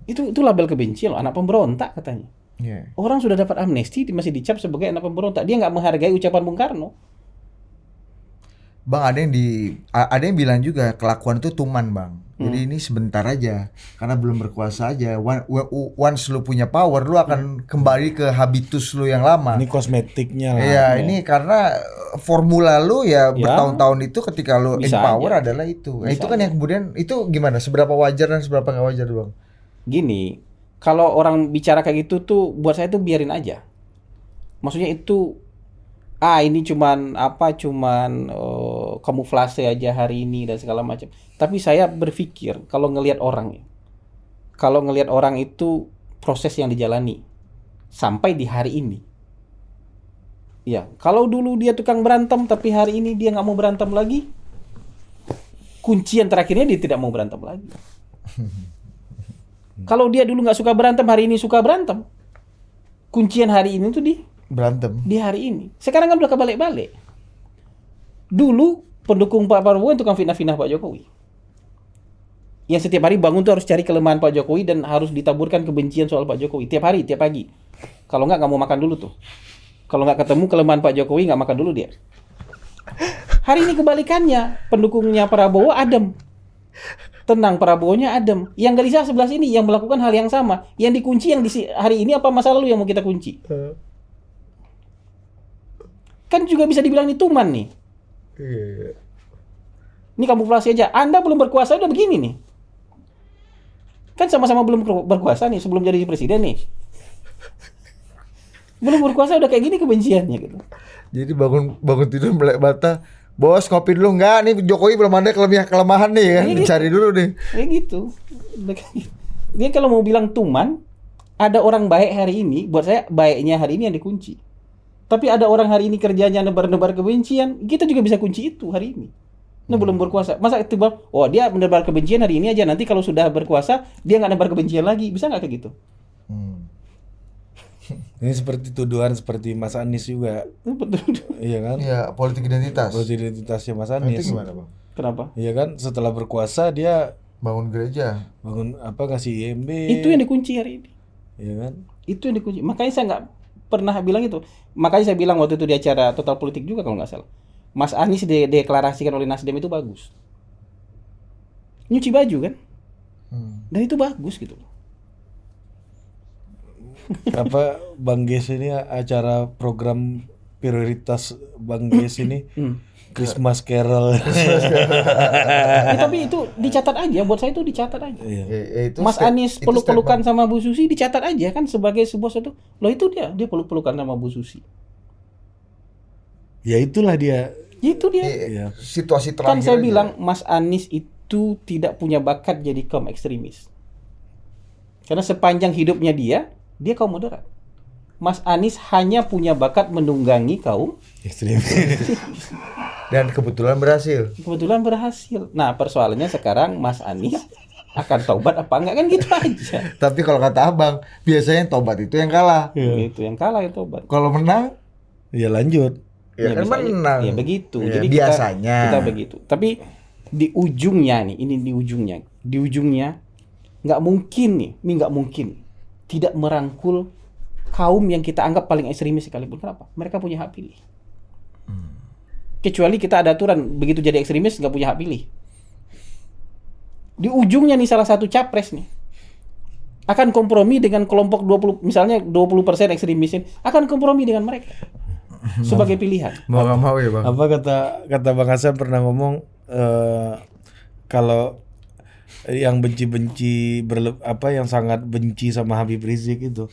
Itu label kebencian loh, anak pemberontak katanya. Yeah. Orang sudah dapat amnesti masih dicap sebagai anak pemberontak. Dia nggak menghargai ucapan Bung Karno. Bang, ada yang bilang juga kelakuan itu tuman, Bang. Jadi ini sebentar aja karena belum berkuasa aja. Once lu punya power, lu akan kembali ke habitus lu yang lama. Ini kosmetiknya lah. Iya, ini karena formula lu ya bertahun-tahun itu ketika lu in power aja. adalah itu. Nah, itu kan yang kemudian itu gimana? Seberapa wajar dan seberapa nggak wajar, Bang? Gini, kalau orang bicara kayak gitu tuh buat saya tuh biarin aja. Maksudnya itu ini cuman kamuflase aja hari ini dan segala macam. Tapi saya berpikir kalau ngelihat orang itu proses yang dijalani sampai di hari ini. Ya, kalau dulu dia tukang berantem tapi hari ini dia nggak mau berantem lagi, kuncian terakhirnya dia tidak mau berantem lagi. Kalau dia dulu nggak suka berantem, hari ini suka berantem, kuncian hari ini tuh Berantem. di hari ini. Sekarang kan udah kebalik-balik. Dulu pendukung Pak Prabowo yang tukang fitnah-fitnah Pak Jokowi. Yang setiap hari bangun tuh harus cari kelemahan Pak Jokowi dan harus ditaburkan kebencian soal Pak Jokowi. Tiap hari, tiap pagi. Kalau nggak mau makan dulu tuh. Kalau nggak ketemu kelemahan Pak Jokowi, nggak makan dulu dia. Hari ini kebalikannya. Pendukungnya Prabowo adem. Tenang, Prabowo-nya adem. Yang gelisah sebelah sini yang melakukan hal yang sama. Yang dikunci yang di hari ini apa masa lalu yang mau kita kunci? Kan juga bisa dibilang ini tuman nih. Ini kamuflase aja. Anda belum berkuasa udah begini nih. Kan sama-sama belum berkuasa nih sebelum jadi presiden nih. Belum berkuasa udah kayak gini kebenciannya gitu. Jadi bangun tidur melek mata, bos kopi dulu enggak? Nih Jokowi belum ada kelemahan nih kan, dicari dulu nih. Kayak gitu. Dia kalau mau bilang tuman, ada orang baik hari ini, buat saya baiknya hari ini yang dikunci. Tapi ada orang hari ini kerjanya nebar-nebar kebencian, kita juga bisa kunci itu hari ini. Nah belum berkuasa. Masa itu dia menebar kebencian hari ini aja, nanti kalau sudah berkuasa dia nggak nebar kebencian lagi, bisa nggak kayak gitu? Ini seperti tuduhan seperti Mas Anies juga. Betul. Iya kan? Iya, politik identitas. Politik identitasnya Mas Anies. Itu gimana, Bang? Kenapa? Iya kan? Setelah berkuasa dia Bangun gereja. ngasih IMB. Itu yang dikunci hari ini. Iya kan? Itu yang dikunci. Makanya saya nggak pernah bilang itu. Makanya saya bilang waktu itu di acara Total Politik juga kalau nggak salah. Mas Anies dideklarasikan oleh Nasdem itu bagus. Nyuci baju kan? Dan itu bagus gitu. Apa Bang Ges ini acara program prioritas Bang Ges ini Christmas Carol. Tapi itu dicatat aja, buat saya itu dicatat aja. Iya. Itu Mas Anies peluk-pelukan sama Bu Susi dicatat aja kan sebagai sebuah satu. Loh itu dia peluk-pelukan sama Bu Susi. Ya itulah dia. Itu dia. Iya. Situasi terakhir. Kan saya aja. bilang Mas Anies itu tidak punya bakat jadi kaum ekstremis. Karena sepanjang hidupnya dia kaum moderat. Mas Anies hanya punya bakat menunggangi kaum Ekstremis. Dan kebetulan berhasil. Kebetulan berhasil. Nah, persoalannya sekarang Mas Anies akan tobat apa enggak kan gitu aja. Tapi kalau kata Abang, biasanya tobat itu yang kalah. Gitu, yang kalah yang tobat. Kalau menang, Ya lanjut. ya kan bisa aja. menang. Ya begitu. Ya, Jadi biasanya. kita begitu. Tapi di ujungnya nih, di ujungnya nggak mungkin tidak merangkul kaum yang kita anggap paling ekstremis sekalipun. Kenapa? Mereka punya hak pilih. Kecuali kita ada aturan begitu jadi ekstremis nggak punya hak pilih. Di ujungnya nih salah satu capres nih akan kompromi dengan kelompok 20, misalnya 20% ekstremis akan kompromi dengan mereka sebagai pilihan. Mau nggak mau ya Bang. Apa kata Bang Hasan pernah ngomong kalau yang benci-benci yang sangat benci sama Habib Rizik itu.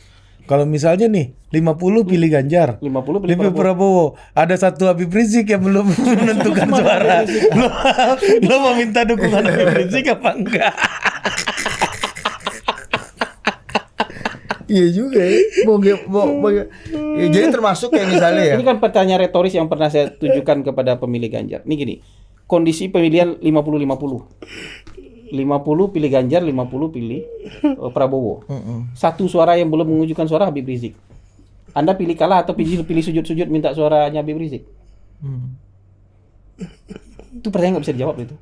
Kalau misalnya nih 50 pilih Ganjar, 50 pilih 50 Prabowo, ada satu Habib Rizik yang belum menentukan suara. Lo mau minta dukungan Habib Rizik apa enggak? Iya juga ya. Ya, jadi termasuk kayak misalnya ya. Ini kan pertanyaan retoris yang pernah saya tujukan kepada pemilih Ganjar. Ini gini, kondisi pemilihan 50-50. 50 pilih Ganjar, 50 pilih Prabowo. Satu suara yang belum menunjukkan suara Habib Rizik. Anda pilih kalah atau pilih sujud-sujud minta suaranya Habib Rizik? Itu pertanyaan nggak bisa dijawab itu.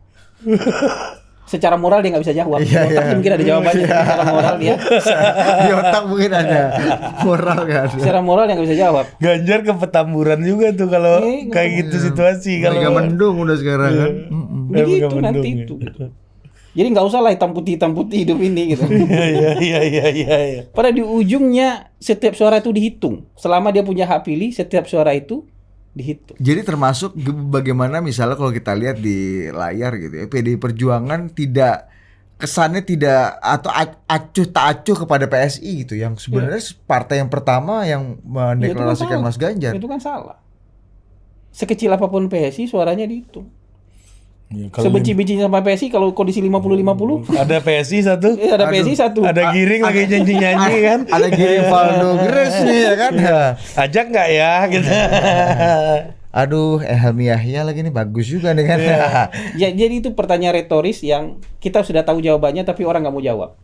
Secara moral dia nggak bisa jawab. Di otak mungkin ada jawabannya. Secara moral dia. Di otak mungkin ada. Moral kan. Secara moral dia nggak bisa jawab. Ganjar ke Petamburan juga tuh kalau kayak gitu situasi. Kalau Mega mendung udah sekarang kan. Begitu nanti itu. Jadi nggak usah lah hitam putih hidup ini gitu. Iya. Pada di ujungnya setiap suara itu dihitung. Selama dia punya hak pilih, setiap suara itu dihitung. Jadi termasuk bagaimana misalnya kalau kita lihat di layar gitu ya, PDI Perjuangan kesannya tidak atau acuh tak acuh kepada PSI gitu, yang sebenarnya partai yang pertama yang mendeklarasikan Mas Ganjar. Itu kan salah. Sekecil apapun PSI suaranya dihitung. Ya, Sebenci-bencinya sama PSI kalau kondisi 50-50 ada PSI satu. Ada PSI satu. Ada Giring lagi nyanyi-nyanyi kan. Ada Giring Valdo Gres nih ya kan. Ajak nggak ya gitu. Aduh, Helmi Yahya lagi nih bagus juga nih kan. Ya, jadi itu pertanyaan retoris yang kita sudah tahu jawabannya tapi orang nggak mau jawab.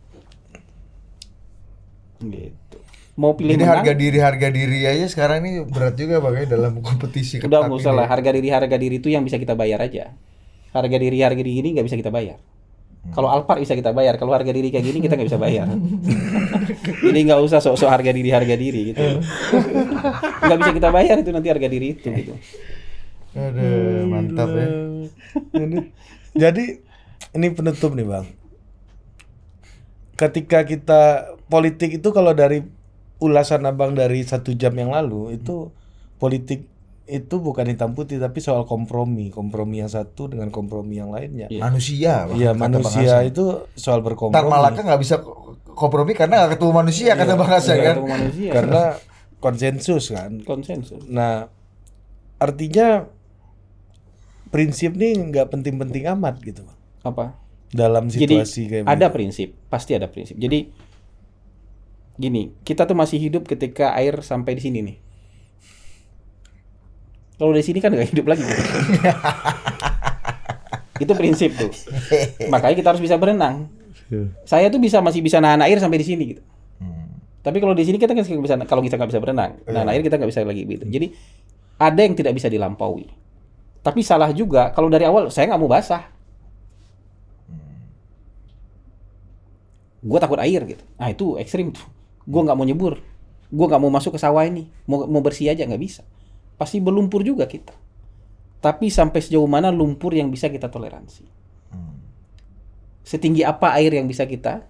Gitu. Mau pilih Jadi menang. harga diri aja sekarang ini berat juga Bang dalam kompetisi ketat. Udah nggak usah lah, harga diri itu yang bisa kita bayar aja. Harga diri ini nggak bisa kita bayar. Kalau Alphard bisa kita bayar, kalau harga diri kayak gini kita nggak bisa bayar. Jadi nggak usah sok-sok harga diri gitu. Nggak bisa kita bayar itu nanti harga diri itu gitu. Aduh, mantap ya. Jadi ini penutup nih Bang. Ketika kita politik itu kalau dari ulasan Abang dari 1 jam yang lalu itu politik itu bukan hitam putih tapi soal kompromi yang satu dengan kompromi yang lainnya. Manusia. Iya manusia itu soal berkompromi. Tan Malaka nggak bisa kompromi karena nggak ketemu manusia kata Bang Hasan kan. Karena konsensus kan. Konsensus. Nah artinya prinsip nih nggak penting-penting amat gitu. Apa? Dalam situasi jadi, kayak ada prinsip, pasti ada prinsip. Jadi gini, kita tuh masih hidup ketika air sampai di sini nih. Kalau dari sini kan nggak hidup lagi. Gitu. Itu prinsip tuh. Makanya kita harus bisa berenang. Saya tuh masih bisa nahan air sampai di sini gitu. Tapi kalau di sini kita nggak bisa, kalau kita nggak bisa berenang, nahan air kita nggak bisa lagi gitu. Jadi ada yang tidak bisa dilampaui. Tapi salah juga kalau dari awal saya nggak mau basah. Gue takut air gitu. Nah itu ekstrim tuh. Gue nggak mau nyebur. Gue nggak mau masuk ke sawah ini. Mau bersih aja nggak bisa. Pasti berlumpur juga kita. Tapi sampai sejauh mana lumpur yang bisa kita toleransi? Setinggi apa air yang bisa kita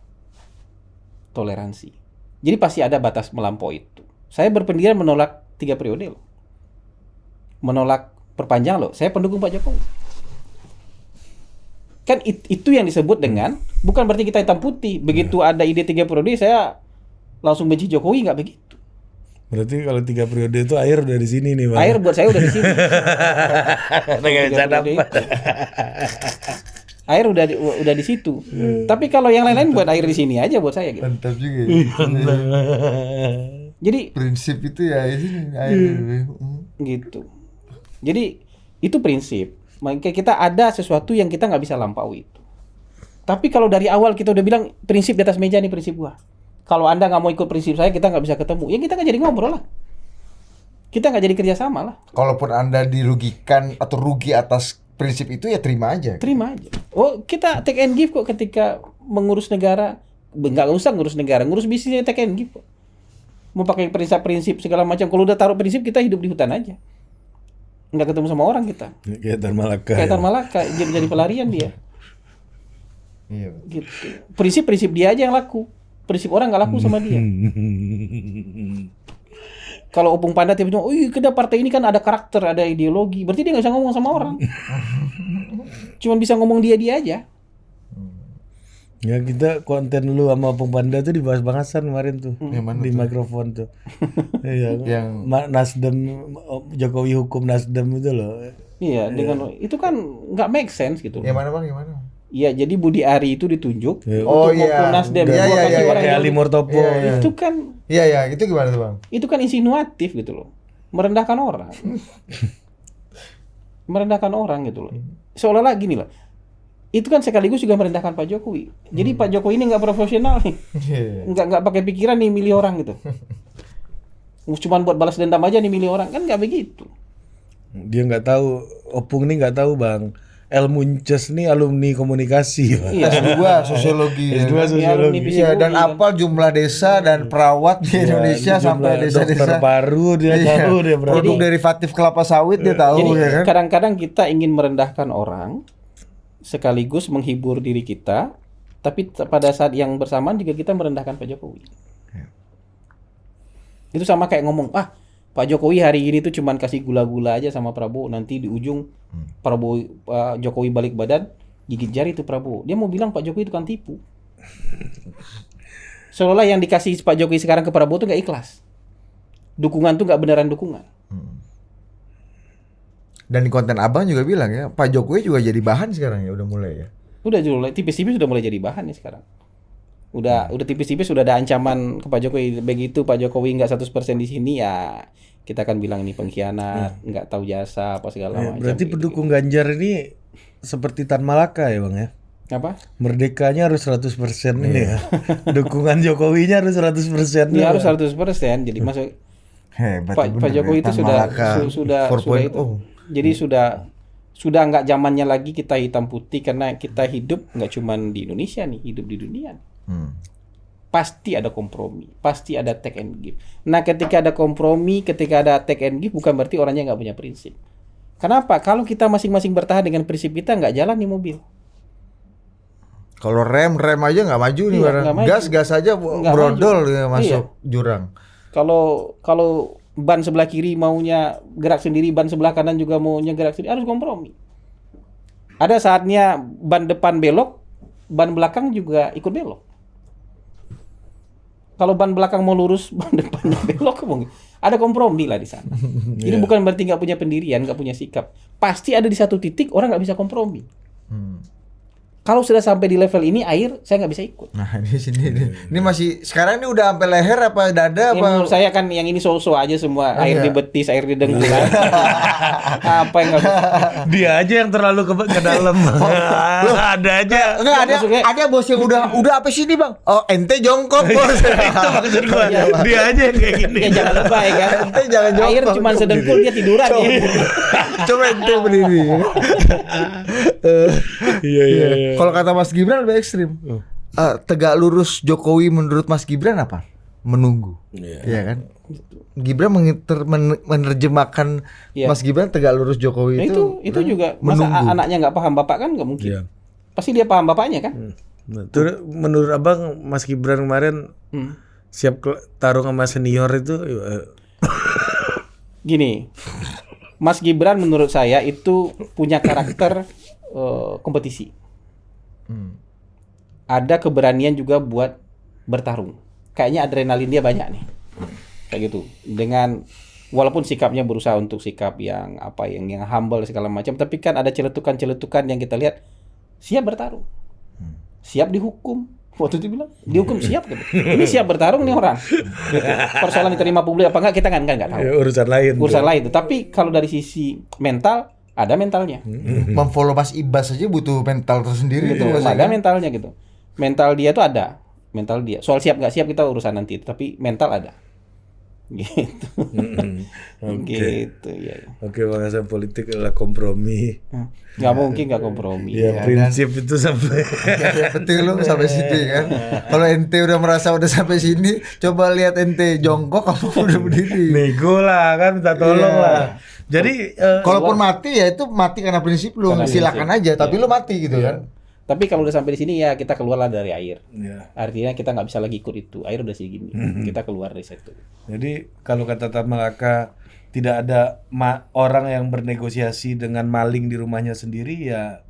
toleransi? Jadi pasti ada batas melampaui itu. Saya berpendirian menolak 3 periode loh. Menolak perpanjang loh. Saya pendukung Pak Jokowi. Kan itu yang disebut dengan bukan berarti kita hitam putih. Begitu ada ide 3 periode saya langsung benci Jokowi, nggak begitu. Berarti kalau 3 periode itu air udah di sini nih Bang. Air buat saya udah di sini. Air udah di situ. Tapi kalau yang lain-lain buat air di sini aja buat saya gitu. Mantap juga. Jadi prinsip itu ya ini air gitu. Jadi itu prinsip. Makanya kita ada sesuatu yang kita nggak bisa lampaui itu. Tapi kalau dari awal kita udah bilang prinsip di atas meja nih prinsip gua. Kalau Anda nggak mau ikut prinsip saya, kita nggak bisa ketemu. Ya kita nggak jadi ngobrol lah. Kita nggak jadi kerjasama lah. Kalaupun Anda dirugikan atau rugi atas prinsip itu ya terima aja. Terima aja. Oh kita take and give kok ketika mengurus negara. Nggak usah ngurus negara, ngurus bisnisnya take and give kok. Mau pakai prinsip segala macam. Kalau udah taruh prinsip kita hidup di hutan aja. Nggak ketemu sama orang kita. Kayak Tan Malaka. Kayak Tan Malaka jadi pelarian dia. Iya. Gitu. Prinsip dia aja yang laku. Prinsip orang nggak laku sama dia. Kalau Opung Panda tiba-tiba, kita partai ini kan ada karakter, ada ideologi. Berarti dia nggak bisa ngomong sama orang. Cuman bisa ngomong dia aja. Ya kita konten lu sama Opung Panda tuh dibahas Bang Hasan kemarin tuh. Yang mana Di tuh? mikrofon tuh. Iya. Yang- Nasdem, Jokowi hukum Nasdem itu loh. Iya, dengan itu kan nggak make sense gitu. Yang mana Bang? Yang mana? Iya, jadi Budi Ari itu ditunjuk Oh, untuk iya. hukum Nasdem. Iya, Gua iya, kasih iya, orang Kayak yang- Ali Murtopo. Iya, iya. Itu kan Iya, itu gimana tuh Bang? insinuatif gitu loh. Merendahkan orang. Merendahkan orang gitu loh. Seolah-olah gini loh. Itu kan sekaligus juga merendahkan Pak Jokowi. Jadi Pak Jokowi ini nggak profesional nih. Iya. Nggak pakai pikiran nih milih orang gitu. Cuman buat balas dendam aja nih milih orang, kan nggak begitu. Dia nggak tahu, Opung nih nggak tahu Bang. El Munces nih alumni komunikasi. Bang. Iya. S2 sosiologi. S2 ya. sosiologi. Iya, dan apal jumlah desa dan perawat di Indonesia sampai Dokter desa-desa. paru dia Iya. tahu dia berapa. Produk derivatif kelapa sawit dia tahu Jadi ya kan. kadang-kadang kita ingin merendahkan orang sekaligus menghibur diri kita, tapi pada saat yang bersamaan juga kita merendahkan Pak Jokowi. Itu sama kayak ngomong, Pak Jokowi hari ini tuh cuman kasih gula-gula aja sama Prabowo, nanti di ujung Prabowo Jokowi balik badan, gigit jari tuh Prabowo. Dia mau bilang Pak Jokowi itu kan tipu. Seolah yang dikasih Pak Jokowi sekarang ke Prabowo tuh nggak ikhlas. Dukungan tuh nggak beneran dukungan. Dan di konten Abang juga bilang ya, Pak Jokowi juga jadi bahan sekarang ya, udah mulai ya. Udah tipis-tipis sudah mulai jadi bahan nih sekarang. Udah tipis-tipis sudah ada ancaman ke Pak Jokowi. Begitu Pak Jokowi nggak 100% di sini ya kita akan bilang ini pengkhianat, nggak tahu jasa apa segala macam. Berarti gitu. pendukung Ganjar ini seperti Tan Malaka ya Bang ya? Apa? Merdekanya harus 100% ini ya. Dukungan Jokowinya harus 100%. Dia harus 100%. Jadi masuk Hebat. Pak Jokowi itu sudah itu. Jadi sudah nggak zamannya lagi kita hitam putih, karena kita hidup nggak cuman di Indonesia nih, hidup di dunia. Pasti ada kompromi, pasti ada take and give. Nah, ketika ada kompromi, ketika ada take and give, bukan berarti orangnya nggak punya prinsip. Kenapa? Kalau kita masing-masing bertahan dengan prinsip kita, nggak jalan nih mobil. Kalau rem aja nggak maju nih Iya, barang. nggak maju. Gas aja Nggak brodol maju. ya masuk jurang. Kalau ban sebelah kiri maunya gerak sendiri, ban sebelah kanan juga maunya gerak sendiri, harus kompromi. Ada saatnya ban depan belok, ban belakang juga ikut belok. Kalau ban belakang mau lurus, ban depannya belok, ada kompromi lah di sana. Jadi bukan berarti nggak punya pendirian, nggak punya sikap. Pasti ada di satu titik orang nggak bisa kompromi. Kalau sudah sampai di level ini air, saya nggak bisa ikut. Nah ini sini ini masih sekarang ini udah sampai leher apa dada Ya, apa? menurut saya kan yang ini so-so aja semua, air iya. di betis, air di dengkulan. Apa yang nggak bisa? Dia aja yang terlalu ke dalam. Ada aja. Enggak ada maksudnya- ada bos yang udah apa sini bang? Oh ente jongkok bos. Itu maksud gua. Dia aja yang kayak gini. Ya jangan lebay kan. Ente jangan jongkok. Air cuma sedengkul dia tiduran ya. Coba ente berdiri. Iya. Kalau kata Mas Gibran lebih ekstrim. Tegak lurus Jokowi menurut Mas Gibran apa? Menunggu. Iya kan? Gibran menerjemahkan Iya. Mas Gibran tegak lurus Jokowi Nah, itu juga masa menunggu. anaknya nggak paham bapak kan nggak mungkin. Iya. Pasti dia paham bapaknya kan. Nah, tuh menurut Abang Mas Gibran kemarin siap tarung sama senior itu Gini, Mas Gibran menurut saya itu punya karakter kompetisi. Ada keberanian juga buat bertarung. Kayaknya adrenalin dia banyak nih. Kayak gitu. Dengan walaupun sikapnya berusaha untuk sikap yang yang humble segala macam, tapi kan ada celetukan-celetukan yang kita lihat siap bertarung. Siap dihukum. Waktu itu bilang dihukum siap gitu. Ini siap bertarung nih orang. Gitu. Persoalan diterima publik apa enggak kita nggak tahu. urusan lain. Urusan lain. Tapi kalau dari sisi mental ada mentalnya. Memfollow Mas Ibas aja butuh mental tersendiri Gitu. itu. Ada mentalnya gitu. Mental dia tuh ada. Mental dia. Soal siap nggak siap kita urusan nanti. Tapi mental ada. Gitu. Oke. Gitu ya. Oke, bahasan politik adalah kompromi. Nggak mungkin nggak kompromi. Ya, prinsip itu sampai Ya, penting lu sampai sini kan. Kalau ente udah merasa udah sampai sini, coba lihat ente jongkok kamu udah berdiri. nego lah kan, minta tolong lah. Jadi Kalaupun mati ya itu mati karena prinsip lu, Karena silakan prinsip. aja. Tapi lu mati gitu kan. Tapi kalau udah sampai di sini ya kita keluarlah dari air. ya. Artinya kita nggak bisa lagi ikut itu. Air udah segini. Kita keluar dari situ. Jadi kalau kata Tan Malaka tidak ada orang yang bernegosiasi dengan maling di rumahnya sendiri ya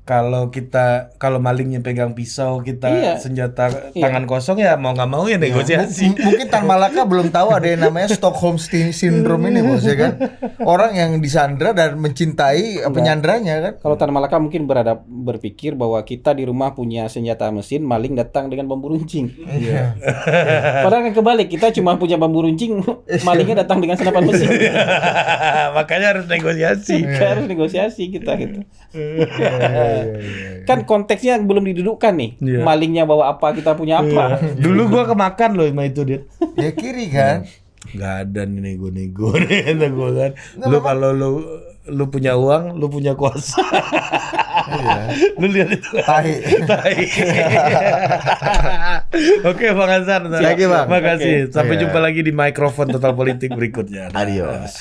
kalau malingnya pegang pisau, kita Iya. senjata tangan kosong ya mau nggak mau ya negosiasi. Mungkin Tan Malaka belum tahu ada yang namanya Stockholm Syndrome ini bos ya kan. Orang yang disandra dan mencintai penyandranya kan. Kalau Tan Malaka mungkin berpikir bahwa kita di rumah punya senjata mesin, maling datang dengan bambu runcing. Iya. Padahal kan kebalik, kita cuma punya bambu runcing, malingnya datang dengan senapan mesin. Makanya harus negosiasi. Kita harus negosiasi kita gitu. Kan konteksnya belum didudukkan nih. Iya. Malingnya bawa apa, kita punya apa. Dulu gua kemakan loh sama itu, Dit. Ya kiri kan. Nggak ada nih nego-nego nih kata gua kan. Lu kalau lu punya uang, lu punya kuasa. Lu lihat itu. Tai. Tai. Oke, Bang Hasan. Thank you, Bang. Makasih. Oke. Sampai Iya. jumpa lagi di mikrofon Total Politik berikutnya. Adios.